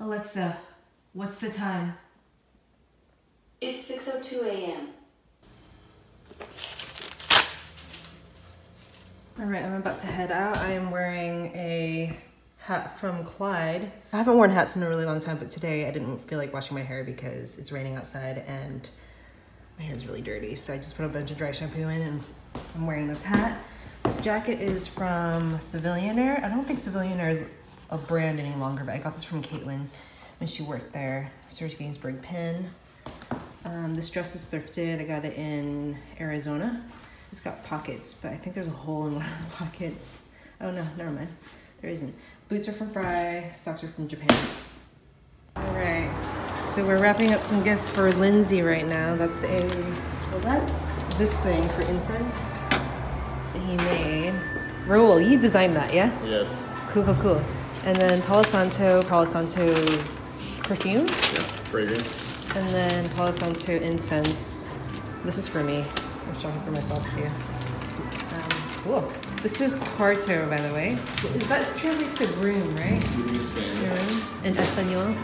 Alexa, what's the time? It's 6:02 a.m. Alright, I'm about to head out. I am wearing a hat from Clyde. I haven't worn hats in a really long time, but today I didn't feel like washing my hair because it's raining outside and my hair is really dirty. So I just put a bunch of dry shampoo in and I'm wearing this hat. This jacket is from Civilianaire. I don't think Civilianaire is a brand any longer, but I got this from Caitlin when she worked there. Serge Gainsbourg pin. This dress is thrifted. I got it in Arizona. It's got pockets, but I think there's a hole in one of the pockets. Oh no, never mind. There isn't. Boots are from Fry, socks are from Japan. All right, so we're wrapping up some gifts for Lindsay right now. That's this thing for incense that he made. Raul, you designed that, yeah? Yes. Cool, cool, cool. And then Palo Santo perfume. Yeah, fragrance. And then Palo Santo incense. This is for me. I'm shopping for myself too. Cool. This is cuarto, by the way. That translates to groom, right? Groom in Espanol.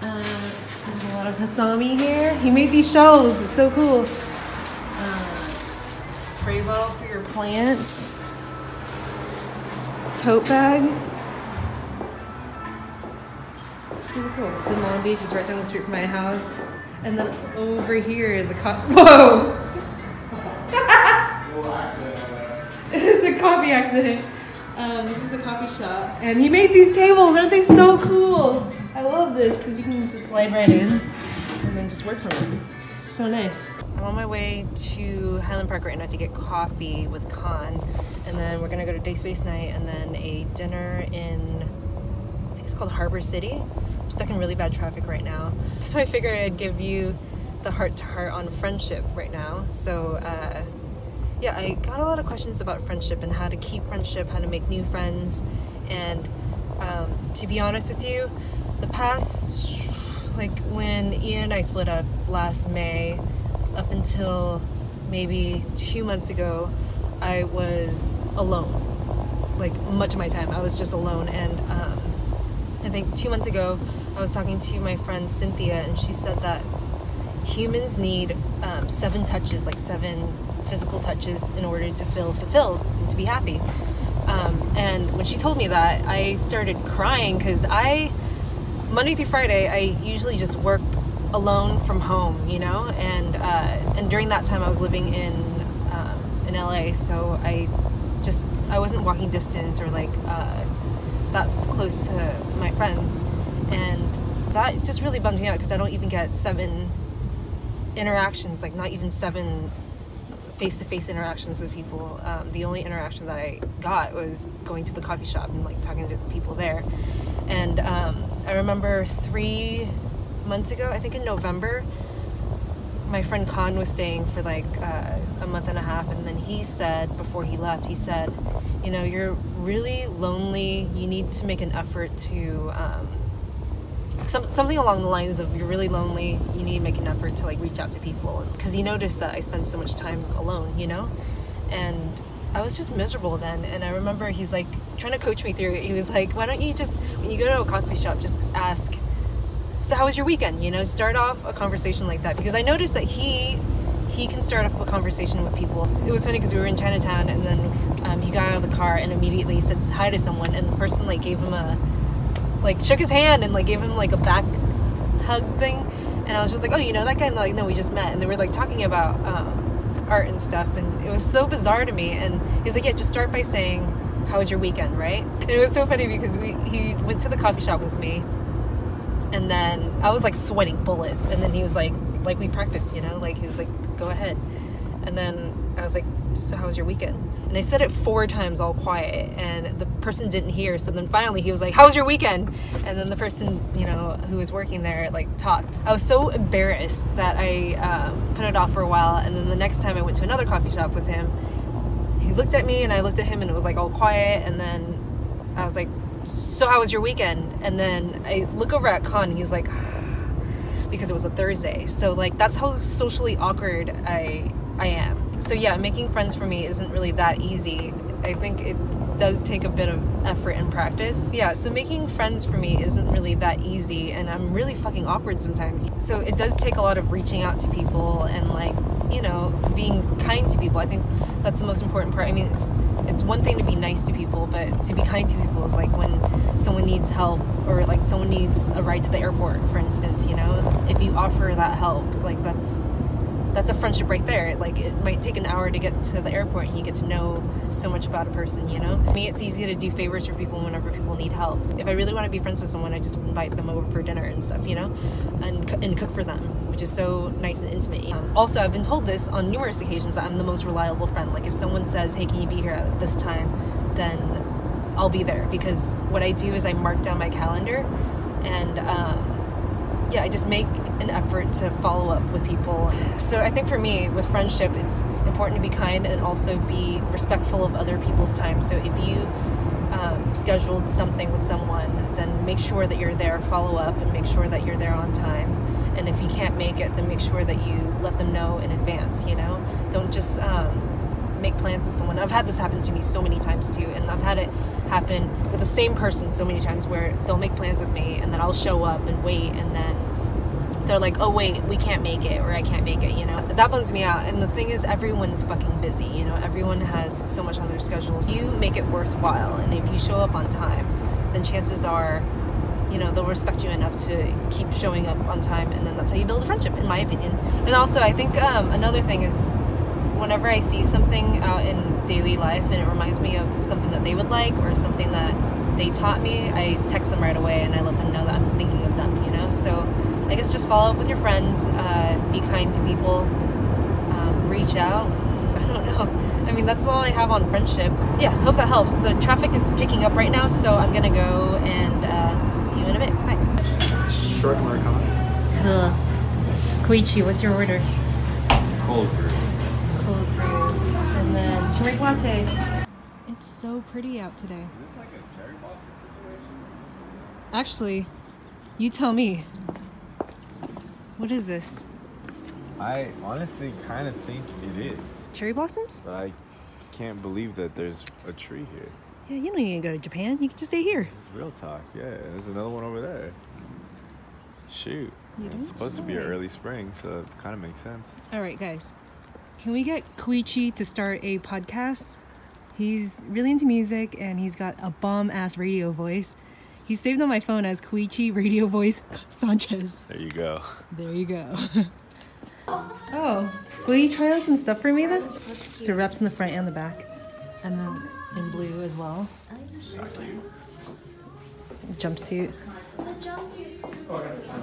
There's a lot of Hasami here. He made these shells. It's so cool. Spray bottle for your plants. Tote bag. So cool. It's in Long Beach. It's right down the street from my house. And then over here is a whoa! It's a coffee accident. This is a coffee shop. And he made these tables. Aren't they so cool? I love this because you can just slide right in and then just work from it. So nice. I'm on my way to Highland Park right now to get coffee with Khan. And then we're going to go to Day Space Night and then a dinner in, I think it's called Harbor City. I'm stuck in really bad traffic right now. So I figured I'd give you the heart-to-heart on friendship right now. So yeah, I got a lot of questions about friendship and how to keep friendship, how to make new friends. And to be honest with you, the past, like when Ian and I split up last May, up until maybe 2 months ago, I was alone. Like much of my time, I was just alone. And I think 2 months ago, I was talking to my friend Cynthia, and she said that humans need 7 touches, like 7 physical touches in order to feel fulfilled and to be happy. And when she told me that, I started crying because Monday through Friday, I usually just work alone from home, you know, and during that time I was living in LA, so I wasn't walking distance or like that close to my friends, and that just really bummed me out because I don't even get 7 interactions, like not even 7 face-to-face interactions with people. The only interaction that I got was going to the coffee shop and like talking to people there. And I remember 3 months ago, I think in November, my friend Khan was staying for like a month and a half, and then he said, before he left, he said, you know, you're really lonely, you need to make an effort to something along the lines of, you're really lonely, you need to make an effort to like reach out to people, because he noticed that I spend so much time alone, you know. And I was just miserable then, and I remember he's like trying to coach me through it. He was like, why don't you just, when you go to a coffee shop, just ask, so how was your weekend, you know, start off a conversation like that. Because I noticed that he can start off a conversation with people. It was funny because we were in Chinatown, and then he got out of the car and immediately said hi to someone, and the person like gave him shook his hand and like gave him like a back hug thing. And I was just like, oh, you know that guy? And like, no, we just met. And they were like talking about art and stuff, and it was so bizarre to me. And he's like, yeah, just start by saying, how was your weekend, right? And it was so funny because he went to the coffee shop with me, and then I was like sweating bullets, and then he was like we practiced, you know, like he was like, go ahead. And then I was like, so how was your weekend? And I said it 4 times all quiet, and the person didn't hear. So then finally he was like, how was your weekend? And then the person, you know, who was working there like talked. I was so embarrassed that I put it off for a while. And then the next time I went to another coffee shop with him, he looked at me and I looked at him, and it was like all quiet. And then I was like, so how was your weekend? And then I look over at Khan, and he's like, because it was a Thursday. So like, that's how socially awkward I am. So yeah, making friends for me isn't really that easy. I think it does take a bit of effort and practice. Yeah, so making friends for me isn't really that easy, and I'm really fucking awkward sometimes. So it does take a lot of reaching out to people and, like, you know, being kind to people. I think that's the most important part. I mean, it's one thing to be nice to people, but to be kind to people is like when someone needs help, or like someone needs a ride to the airport, for instance, you know? If you offer that help, like that's a friendship right there. Like, it might take an hour to get to the airport and you get to know so much about a person, you know? For me, it's easy to do favors for people whenever people need help. If I really want to be friends with someone, I just invite them over for dinner and stuff, you know? And cook for them, which is so nice and intimate. Also, I've been told this on numerous occasions that I'm the most reliable friend. Like, if someone says, hey, can you be here at this time, then I'll be there. Because what I do is I mark down my calendar, and yeah, I just make an effort to follow up with people. So I think for me, with friendship, it's important to be kind and also be respectful of other people's time. So if you scheduled something with someone, then make sure that you're there, follow up, and make sure that you're there on time. And if you can't make it, then make sure that you let them know in advance, you know? Don't just make plans with someone. I've had this happen to me so many times too, and I've had it happen with the same person so many times where they'll make plans with me and then I'll show up and wait, and then they're like, oh wait, we can't make it, or I can't make it, you know? That bums me out. And the thing is, everyone's fucking busy, you know? Everyone has so much on their schedules. You make it worthwhile, and if you show up on time, then chances are, you know, they'll respect you enough to keep showing up on time, and then that's how you build a friendship, in my opinion. And also, I think another thing is, whenever I see something out in daily life and it reminds me of something that they would like, or something that they taught me, I text them right away and I let them know that I'm thinking of them, you know? So I guess just follow up with your friends, be kind to people, reach out. I don't know. I mean, that's all I have on friendship. Yeah, hope that helps. The traffic is picking up right now, so I'm gonna go and see you in a bit. Bye. Short Americano. Koichi, what's your order? Cold brew. Cold brew. And then turmeric latte. It's so pretty out today. Is this like a cherry blossom situation? Actually, you tell me. What is this? I honestly kind of think it is. Cherry blossoms? But I can't believe that there's a tree here. Yeah, you don't need to go to Japan. You can just stay here. It's real talk. Yeah, there's another one over there. Shoot. You It's don't supposed to be say. early spring, so it kind of makes sense. All right, guys. Can we get Koichi to start a podcast? He's really into music, and he's got a bomb-ass radio voice. He's saved on my phone as Koichi Radio Voice Sanchez. There you go. There you go. Oh, will you try on some stuff for me then? So wraps in the front and the back, and then in blue as well. Jumpsuit.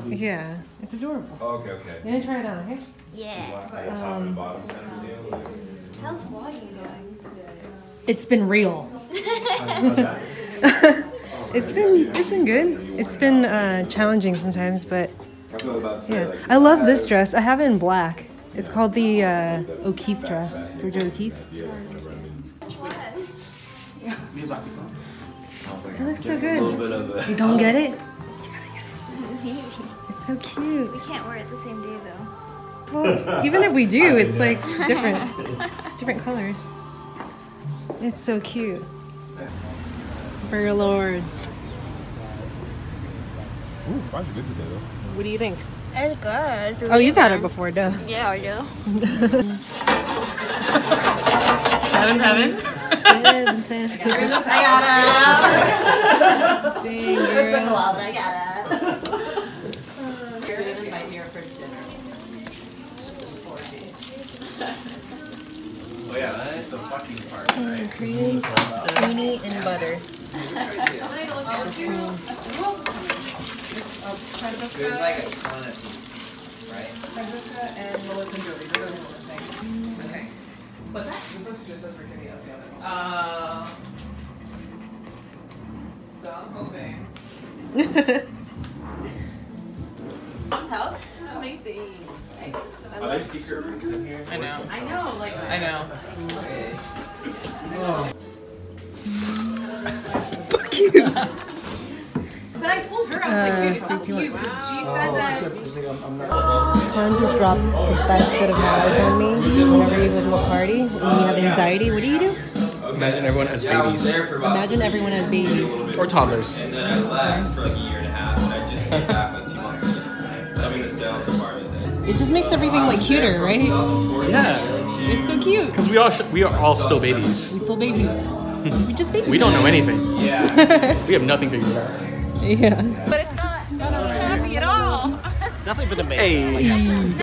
Yeah, it's adorable. Oh, okay. You're gonna try it on, okay? Yeah. How's vlogging going? It's been real. It's been good. It's been challenging sometimes, but yeah. I love this dress. I have it in black. It's called the O'Keeffe dress. Georgia O'Keeffe. It looks so good. You don't get it? It's so cute. We can't wear it the same day though. Well, even if we do, it's like different. It's different colors. It's so cute. BURGERLORDS. Ooh, fries are good today, though. What do you think? It's good. Oh, you've had it before, duh. Yeah, I do. 7th heaven. I got it. Dang, girl. It took a while, but I got it. You're gonna invite me here for dinner. Oh yeah, that's a fucking party, right? Cream, toonie, and butter. There's like a ton of people, right? Okay. What's that? So I'm hoping. Mom's house. This is amazing. Nice. Are there secret rooms in here? I know, like I know. Fuck you. But I told her, I was like, dude, it's up to you. Because she said that. Juan just dropped the best bit of knowledge on me. Whenever you go to a party and you have anxiety, what do? You Imagine everyone has babies. Imagine everyone has babies. Or toddlers. And then I left for like a year and a half. And I just came back like 2 months ago. So I'm in the sales department. It just makes everything like cuter, right? Yeah. It's so cute. Because we are all still babies. We still babies. We just babies. We don't know anything. Yeah. We have nothing figured out. Yeah. But it's not happy at all. Definitely been amazing. Hey.